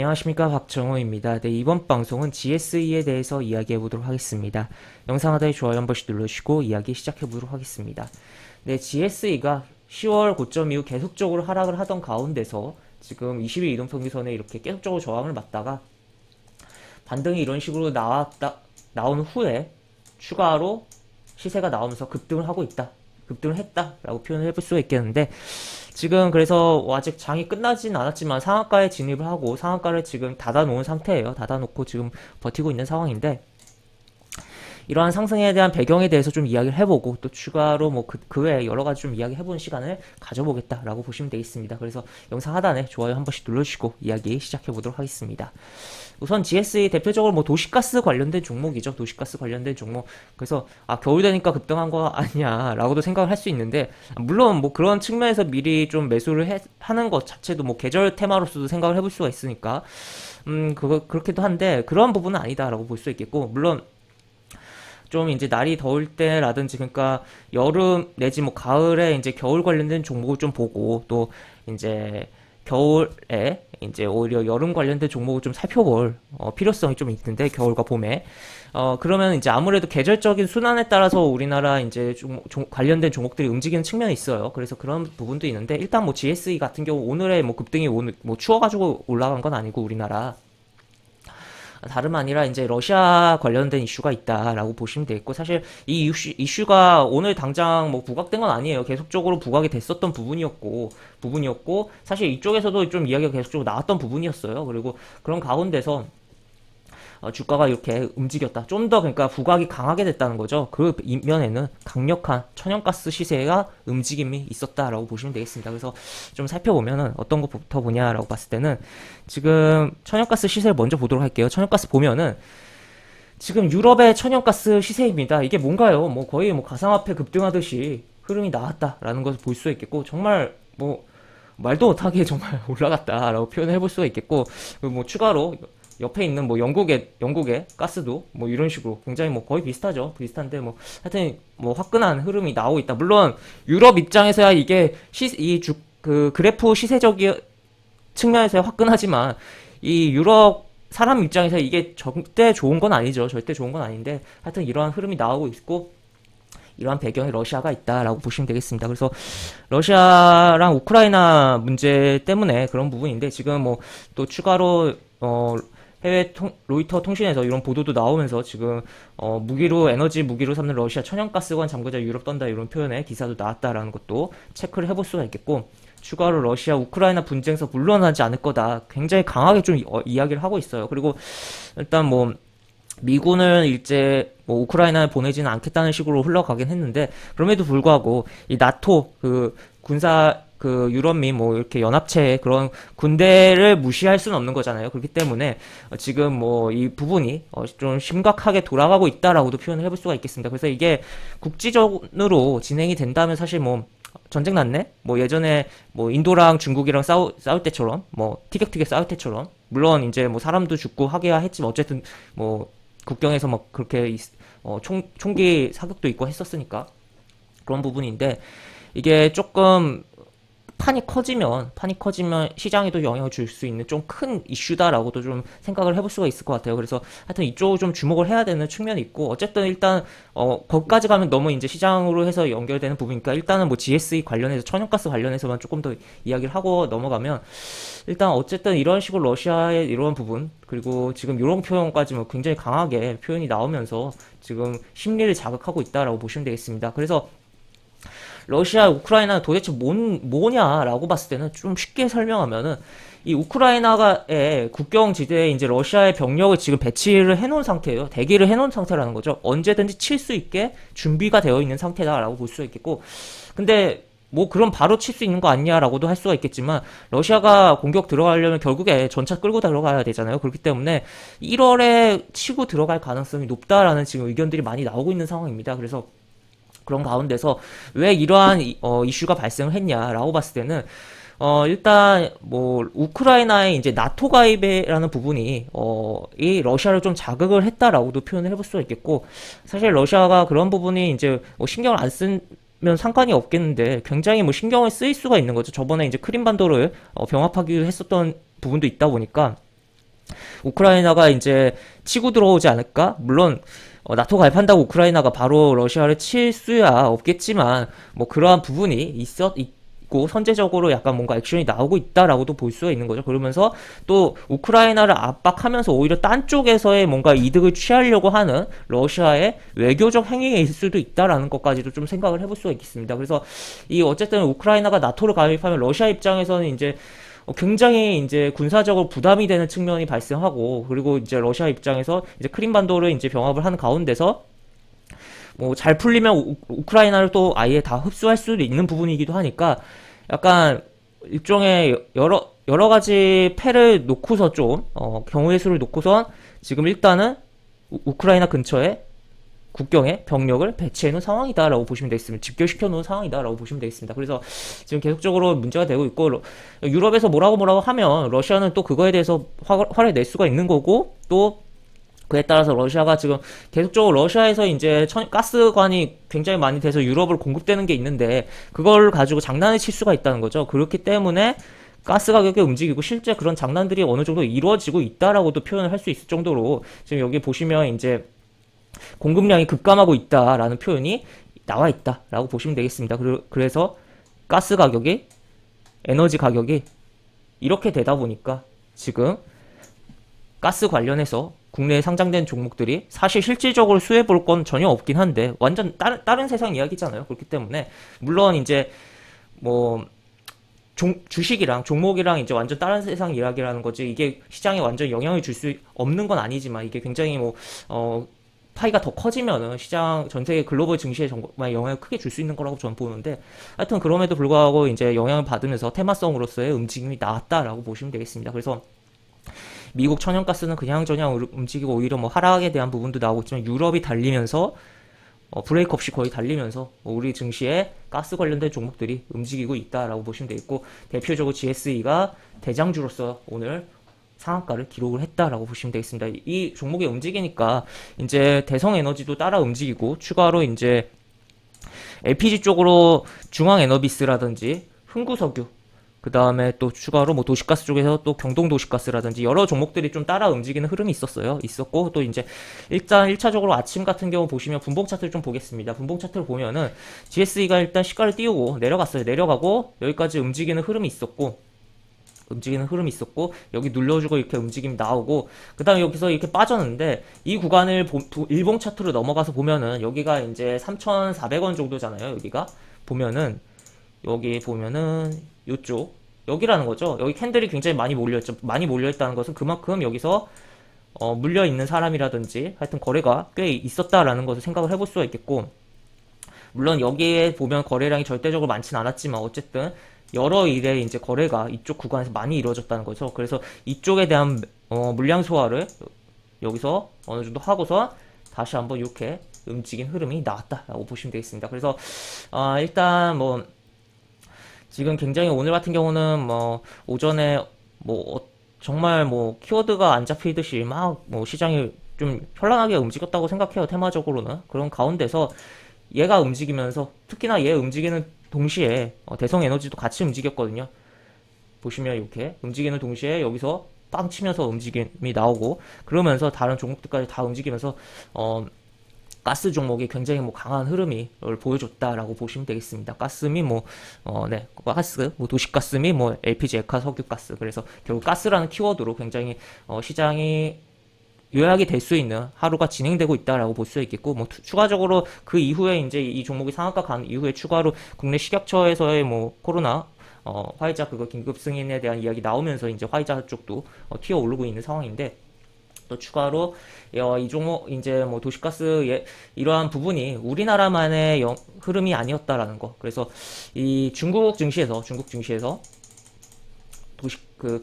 안녕하십니까, 박정호입니다. 네, 이번 방송은 GSE에 대해서 이야기해보도록 하겠습니다. 영상 하단에 좋아요 한 번씩 눌러주시고 이야기 시작해보도록 하겠습니다. 네, GSE가 10월 고점 이후 계속적으로 하락을 하던 가운데서 지금 20일 이동평균선에 이렇게 계속적으로 저항을 맞다가 반등이 이런 식으로 나온 후에 추가로 시세가 나오면서 급등을 하고 있다, 급등을 했다 라고 표현을 해볼 수가 있겠는데, 지금 그래서 아직 장이 끝나진 않았지만 상한가에 진입을 하고 상한가를 지금 닫아놓은 상태예요. 닫아놓고 지금 버티고 있는 상황인데, 이러한 상승에 대한 배경에 대해서 좀 이야기를 해보고 또 추가로 뭐 그 외에 여러 가지 좀 이야기해보는 시간을 가져보겠다라고 보시면 되겠습니다. 그래서 영상 하단에 좋아요 한 번씩 눌러주시고 이야기 시작해보도록 하겠습니다. 우선 GSE 대표적으로 뭐 도시가스 관련된 종목이죠. 도시가스 관련된 종목. 그래서 겨울 되니까 급등한 거 아니냐라고도 생각을 할 수 있는데, 물론 뭐 그런 측면에서 미리 좀 매수를 하는 것 자체도 뭐 계절 테마로서도 생각을 해볼 수가 있으니까 그렇기도 한데, 그런 부분은 아니다라고 볼 수 있겠고, 물론 좀 이제 날이 더울 때라든지, 그러니까 여름 내지 뭐 가을에 이제 겨울 관련된 종목을 좀 보고, 또 이제 겨울에 이제 오히려 여름 관련된 종목을 좀 살펴볼 필요성이 좀 있는데, 겨울과 봄에 그러면 이제 아무래도 계절적인 순환에 따라서 우리나라 이제 관련된 종목들이 움직이는 측면이 있어요. 그래서 그런 부분도 있는데, 일단 뭐 GSE 같은 경우 오늘의 뭐 급등이 오늘 뭐 추워가지고 올라간 건 아니고, 우리나라 다름 아니라 이제 러시아 관련된 이슈가 있다라고 보시면 되겠고, 사실 이 이슈가 오늘 당장 뭐 부각된 건 아니에요. 계속적으로 부각이 됐었던 부분이었고, 사실 이쪽에서도 좀 이야기가 계속적으로 나왔던 부분이었어요. 그리고 그런 가운데서 주가가 이렇게 움직였다, 좀 더 그러니까 부각이 강하게 됐다는 거죠. 그 이면에는 강력한 천연가스 시세가 움직임이 있었다라고 보시면 되겠습니다. 그래서 좀 살펴보면은 어떤 것부터 보냐라고 봤을 때는, 지금 천연가스 시세를 먼저 보도록 할게요. 천연가스 보면은 지금 유럽의 천연가스 시세입니다. 이게 뭔가요? 뭐 거의 뭐 가상화폐 급등하듯이 흐름이 나왔다라는 것을 볼 수 있겠고, 정말 뭐 말도 못하게 정말 올라갔다라고 표현을 해볼 수가 있겠고, 그리고 뭐 추가로 옆에 있는 뭐 영국의 가스도 뭐 이런 식으로 굉장히 뭐 거의 비슷한데, 뭐 하여튼 뭐 화끈한 흐름이 나오고 있다. 물론 유럽 입장에서야 이게 그 그래프 시세적인 측면에서야 화끈하지만, 이 유럽 사람 입장에서 이게 절대 좋은 건 아니죠. 절대 좋은 건 아닌데, 하여튼 이러한 흐름이 나오고 있고, 이러한 배경에 러시아가 있다라고 보시면 되겠습니다. 그래서 러시아랑 우크라이나 문제 때문에 그런 부분인데, 지금 뭐 또 추가로 로이터 통신에서 이런 보도도 나오면서, 지금 에너지 무기로 삼는 러시아 천연가스관 잠그자 유럽 떤다, 이런 표현의 기사도 나왔다라는 것도 체크를 해볼 수가 있겠고, 추가로 러시아 우크라이나 분쟁에서 물러나지 않을 거다, 굉장히 강하게 좀 이야기를 하고 있어요. 그리고 일단 뭐 미군을 이제 뭐 우크라이나에 보내지는 않겠다는 식으로 흘러가긴 했는데, 그럼에도 불구하고 이 나토 그 군사 유럽 및 뭐 이렇게 연합체의 그런 군대를 무시할 수는 없는 거잖아요. 그렇기 때문에 지금 뭐 이 부분이 좀 심각하게 돌아가고 있다라고도 표현을 해볼 수가 있겠습니다. 그래서 이게 국지적으로 진행이 된다면, 사실 뭐 전쟁 났네? 뭐 예전에 뭐 인도랑 중국이랑 싸울 때처럼, 뭐 티격태격 싸울 때처럼, 물론 이제 뭐 사람도 죽고 하기야 했지만, 어쨌든 뭐 국경에서 막 그렇게 총기 사격도 있고 했었으니까 그런 부분인데, 이게 조금 판이 커지면 시장에도 영향을 줄 수 있는 좀 큰 이슈다라고도 좀 생각을 해볼 수가 있을 것 같아요. 그래서 하여튼 이쪽을 좀 주목을 해야 되는 측면이 있고, 어쨌든 일단 거기까지 가면 너무 이제 시장으로 해서 연결되는 부분이니까, 일단은 뭐 GSE 관련해서, 천연가스 관련해서만 조금 더 이야기를 하고 넘어가면, 일단 어쨌든 이런 식으로 러시아의 이런 부분, 그리고 지금 이런 표현까지 뭐 굉장히 강하게 표현이 나오면서 지금 심리를 자극하고 있다라고 보시면 되겠습니다. 그래서 러시아, 우크라이나는 도대체 뭐냐라고 봤을 때는, 좀 쉽게 설명하면은, 이 우크라이나의 국경지대에 이제 러시아의 병력을 지금 배치를 해놓은 상태예요. 대기를 해놓은 상태라는 거죠. 언제든지 칠 수 있게 준비가 되어 있는 상태다라고 볼 수 있겠고, 근데 뭐 그럼 바로 칠 수 있는 거 아니냐라고도 할 수가 있겠지만, 러시아가 공격 들어가려면 결국에 전차 끌고 들어가야 되잖아요. 그렇기 때문에 1월에 치고 들어갈 가능성이 높다라는 지금 의견들이 많이 나오고 있는 상황입니다. 그래서 그런 가운데서 왜 이러한 이슈가 발생을 했냐라고 봤을 때는, 일단 뭐 우크라이나의 이제 나토 가입이라는 부분이 이 러시아를 좀 자극을 했다라고도 표현을 해볼 수가 있겠고, 사실 러시아가 그런 부분이 이제 뭐 신경을 안 쓰면 상관이 없겠는데, 굉장히 뭐 신경을 쓰일 수가 있는 거죠. 저번에 이제 크림반도를 병합하기로 했었던 부분도 있다 보니까, 우크라이나가 이제 치고 들어오지 않을까? 물론 나토 가입한다고 우크라이나가 바로 러시아를 칠 수야 없겠지만 뭐 그러한 부분이 있고 선제적으로 약간 뭔가 액션이 나오고 있다라고도 볼 수가 있는 거죠. 그러면서 또 우크라이나를 압박하면서 오히려 딴 쪽에서의 뭔가 이득을 취하려고 하는 러시아의 외교적 행위일 수도 있다라는 것까지도 좀 생각을 해볼 수가 있겠습니다. 그래서 이 어쨌든 우크라이나가 나토를 가입하면 러시아 입장에서는 이제 굉장히 이제 군사적으로 부담이 되는 측면이 발생하고, 그리고 이제 러시아 입장에서 이제 크림반도를 이제 병합을 하는 가운데서 뭐 잘 풀리면 우크라이나를 또 아예 다 흡수할 수도 있는 부분이기도 하니까 약간 일종의 여러 가지 패를 놓고서 좀 경우의 수를 놓고선 지금 일단은 우크라이나 근처에 국경에 병력을 배치해 놓은 상황이다라고 보시면 되겠습니다. 집결시켜 놓은 상황이다라고 보시면 되겠습니다. 그래서 지금 계속적으로 문제가 되고 있고, 유럽에서 뭐라고 하면 러시아는 또 그거에 대해서 화를 낼 수가 있는 거고, 또 그에 따라서 러시아가 지금 계속적으로 러시아에서 이제 가스관이 굉장히 많이 돼서 유럽을 공급되는 게 있는데 그걸 가지고 장난을 칠 수가 있다는 거죠. 그렇기 때문에 가스 가격이 움직이고 실제 그런 장난들이 어느 정도 이루어지고 있다라고도 표현을 할 수 있을 정도로 지금 여기 보시면 이제 공급량이 급감하고 있다라는 표현이 나와 있다라고 보시면 되겠습니다. 그래서 가스 가격이, 에너지 가격이 이렇게 되다 보니까 지금 가스 관련해서 국내에 상장된 종목들이 사실 실질적으로 수혜 볼 건 전혀 없긴 한데 완전 다른 세상 이야기잖아요. 그렇기 때문에 물론 이제 뭐 주식이랑 종목이랑 이제 완전 다른 세상 이야기라는 거지, 이게 시장에 완전 영향을 줄 수 없는 건 아니지만 이게 굉장히 파이가 더 커지면은 시장 전 세계 글로벌 증시에 정말 영향을 크게 줄 수 있는 거라고 저는 보는데, 하여튼 그럼에도 불구하고 이제 영향을 받으면서 테마성으로서의 움직임이 나왔다라고 보시면 되겠습니다. 그래서 미국 천연가스는 그냥저냥 움직이고 오히려 뭐 하락에 대한 부분도 나오고 있지만 유럽이 달리면서 브레이크 없이 거의 달리면서 우리 증시에 가스 관련된 종목들이 움직이고 있다라고 보시면 되겠고, 대표적으로 GSE가 대장주로서 오늘 상한가를 기록을 했다라고 보시면 되겠습니다. 이 종목이 움직이니까 이제 대성에너지도 따라 움직이고, 추가로 이제 LPG 쪽으로 중앙에너비스라든지 흥구석유, 그 다음에 또 추가로 뭐 도시가스 쪽에서 또 경동도시가스라든지 여러 종목들이 좀 따라 움직이는 흐름이 있었고, 또 이제 일단 1차적으로 아침 같은 경우 보시면 분봉 차트를 좀 보겠습니다. 분봉 차트를 보면은 GSE가 일단 시가를 띄우고 내려갔어요. 내려가고 여기까지 움직이는 흐름이 있었고, 여기 눌러주고 이렇게 움직임이 나오고, 그 다음에 여기서 이렇게 빠졌는데 이 구간을 일봉 차트로 넘어가서 보면은 여기가 이제 3,400원 정도잖아요. 여기 보면은 요쪽 여기라는 거죠. 여기 캔들이 굉장히 많이 몰려있죠. 많이 몰려있다는 것은 그만큼 여기서 물려있는 사람이라든지 하여튼 거래가 꽤 있었다라는 것을 생각을 해볼 수가 있겠고, 물론 여기에 보면 거래량이 절대적으로 많진 않았지만 어쨌든 여러 일에 이제 거래가 이쪽 구간에서 많이 이루어졌다는 거죠. 그래서 이쪽에 대한 물량 소화를 여기서 어느 정도 하고서 다시 한번 이렇게 움직인 흐름이 나왔다라고 보시면 되겠습니다. 그래서 일단 뭐 지금 굉장히 오늘 같은 경우는 뭐 오전에 뭐 정말 뭐 키워드가 안 잡히듯이 막 뭐 시장이 좀 현란하게 움직였다고 생각해요. 테마적으로는. 그런 가운데서 얘가 움직이면서, 특히나 얘 움직이는 동시에 대성에너지도 같이 움직였거든요. 보시면 이렇게 움직이는 동시에 여기서 빵 치면서 움직임이 나오고, 그러면서 다른 종목들까지 다 움직이면서 가스 종목이 굉장히 뭐 강한 흐름이 보여줬다라고 보시면 되겠습니다. 가스 및 가스, 뭐 도시가스 및 뭐 LPG, 액화, 석유가스. 그래서 결국 가스라는 키워드로 굉장히 시장이 요약이 될 수 있는 하루가 진행되고 있다라고 볼 수 있겠고, 뭐 추가적으로 그 이후에 이제 이 종목이 상한가 간 이후에 추가로 국내 식약처에서의 뭐 코로나 화이자 그거 긴급 승인에 대한 이야기 나오면서 이제 화이자 쪽도 튀어 오르고 있는 상황인데, 또 추가로 이 종목 이제 뭐 도시가스 이러한 부분이 우리나라만의 흐름이 아니었다라는 거. 그래서 이 중국 증시에서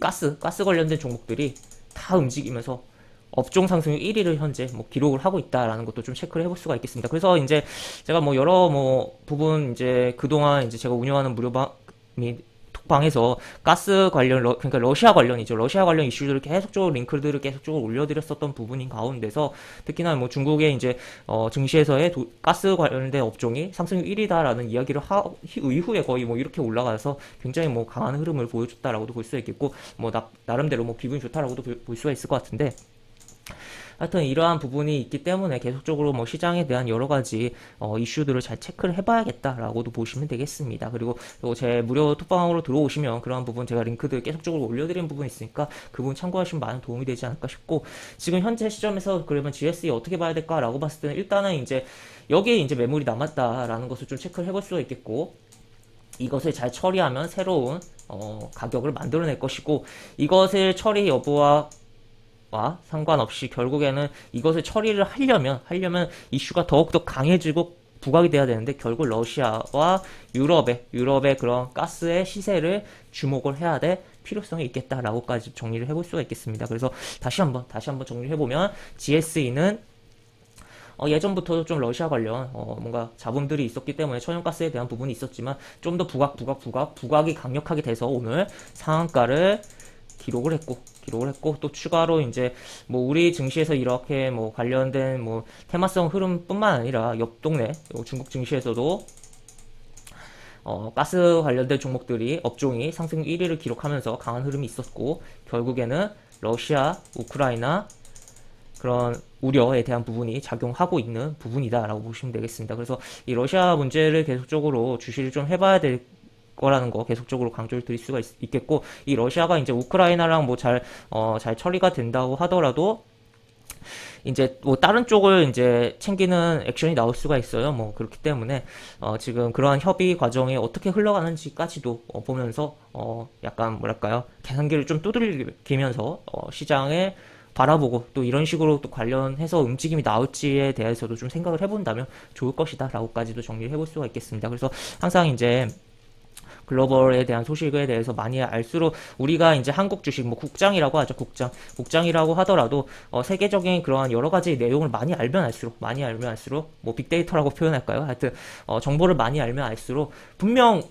가스 관련된 종목들이 다 움직이면서 업종 상승률 1위를 현재 뭐 기록을 하고 있다라는 것도 좀 체크를 해볼 수가 있겠습니다. 그래서 이제 제가 뭐 여러 뭐 부분 이제 그동안 이제 제가 운영하는 무료방 및 카톡방에서 가스 관련, 그러니까 러시아 관련이죠. 러시아 관련 이슈들을 계속적으로 링크들을 계속적으로 올려드렸었던 부분인 가운데서 특히나 뭐 중국의 이제 증시에서의 가스 관련된 업종이 상승률 1위다라는 이야기를 이후에 거의 뭐 이렇게 올라가서 굉장히 뭐 강한 흐름을 보여줬다라고도 볼 수 있겠고 뭐 나름대로 뭐 기분이 좋다라고도 볼 수가 있을 것 같은데. 하여튼 이러한 부분이 있기 때문에 계속적으로 뭐 시장에 대한 여러 가지 이슈들을 잘 체크를 해봐야겠다라고도 보시면 되겠습니다. 그리고 제 무료 톡방으로 들어오시면 그러한 부분 제가 링크들 계속적으로 올려드리는 부분이 있으니까 그 부분 참고하시면 많은 도움이 되지 않을까 싶고, 지금 현재 시점에서 그러면 GSE 어떻게 봐야 될까라고 봤을 때는 일단은 이제 여기에 이제 매물이 남았다라는 것을 좀 체크를 해볼 수가 있겠고, 이것을 잘 처리하면 새로운 가격을 만들어낼 것이고, 이것을 처리 여부와 상관없이 결국에는 이것을 처리를 하려면 이슈가 더욱더 강해지고 부각이 돼야 되는데, 결국 러시아와 유럽의 그런 가스의 시세를 주목을 해야 될 필요성이 있겠다라고까지 정리를 해볼 수가 있겠습니다. 그래서 다시 한번 정리를 해보면 GSE는 예전부터 좀 러시아 관련 뭔가 자본들이 있었기 때문에 천연가스에 대한 부분이 있었지만 좀 더 부각이 강력하게 돼서 오늘 상한가를 기록을 했고 또 추가로 이제 뭐 우리 증시에서 이렇게 뭐 관련된 뭐 테마성 흐름뿐만 아니라 옆 동네 중국 증시에서도 가스 관련된 종목들이 업종이 상승 1위를 기록하면서 강한 흐름이 있었고, 결국에는 러시아, 우크라이나 그런 우려에 대한 부분이 작용하고 있는 부분이다라고 보시면 되겠습니다. 그래서 이 러시아 문제를 계속적으로 주시를 좀 해봐야 될 거라는 거 계속적으로 강조를 드릴 수가 있겠고, 이 러시아가 이제 우크라이나랑 뭐 잘 처리가 된다고 하더라도 이제 뭐 다른 쪽을 이제 챙기는 액션이 나올 수가 있어요. 뭐 그렇기 때문에 지금 그러한 협의 과정이 어떻게 흘러가는지까지도 보면서 약간 뭐랄까요, 계산기를 좀 두들기면서 시장에 바라보고 또 이런 식으로 또 관련해서 움직임이 나올지에 대해서도 좀 생각을 해본다면 좋을 것이다 라고까지도 정리를 해볼 수가 있겠습니다. 그래서 항상 이제 글로벌에 대한 소식에 대해서 많이 알수록 우리가 이제 한국 주식 뭐 국장이라고 하죠. 국장이라고 하더라도 세계적인 그러한 여러 가지 내용을 많이 알면 알수록 뭐 빅데이터라고 표현할까요? 하여튼 정보를 많이 알면 알수록 분명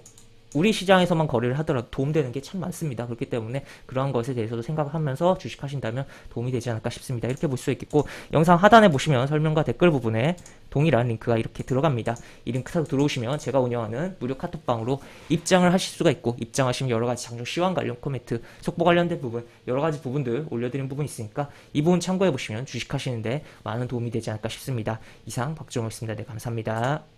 우리 시장에서만 거래를 하더라도 도움되는 게 참 많습니다. 그렇기 때문에 그러한 것에 대해서도 생각하면서 주식하신다면 도움이 되지 않을까 싶습니다. 이렇게 볼 수 있겠고, 영상 하단에 보시면 설명과 댓글 부분에 동일한 링크가 이렇게 들어갑니다. 이 링크 타고 들어오시면 제가 운영하는 무료 카톡방으로 입장을 하실 수가 있고, 입장하시면 여러 가지 장중 시황 관련 코멘트, 속보 관련된 부분, 여러 가지 부분들 올려드린 부분이 있으니까 이 부분 참고해 보시면 주식하시는데 많은 도움이 되지 않을까 싶습니다. 이상 박정호였습니다. 네, 감사합니다.